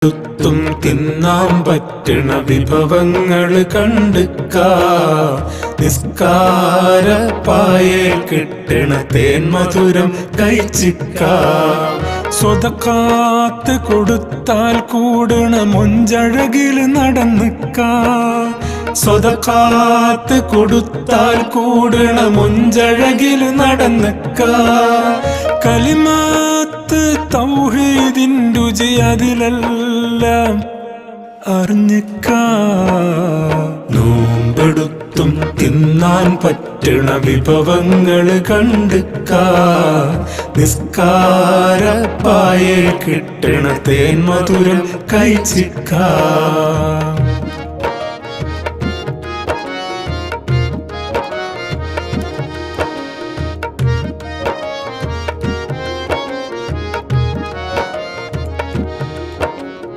ും തിന്നാൻ പറ്റണ വിഭവങ്ങള് കണ്ടുക്കാ നിസ്കാര പായേൽ കിട്ടണ തേൻ മധുരം കഴിച്ചിക്കാ സ്വതക്കാത്ത് കൊടുത്താൽ കൂടണ മൊഞ്ചഴകില് നടന്നിക്കാ സ്വതക്കാത്ത് കൊടുത്താൽ കൂടണ മൊഞ്ചഴകില് നടന്നിക്കാ കലിമാത്ത് തൗഹീദിൻ രുചി അതിലെല്ലാം അറിഞ്ഞിക്കാ നോമ്പെടുത്തും തിന്നാൻ പറ്റണ വിഭവങ്ങള് കണ്ടുക്കാ നിസ്കാര പായേൽ കിട്ടണ തേൻ മധുരം കഴിച്ചിക്കാ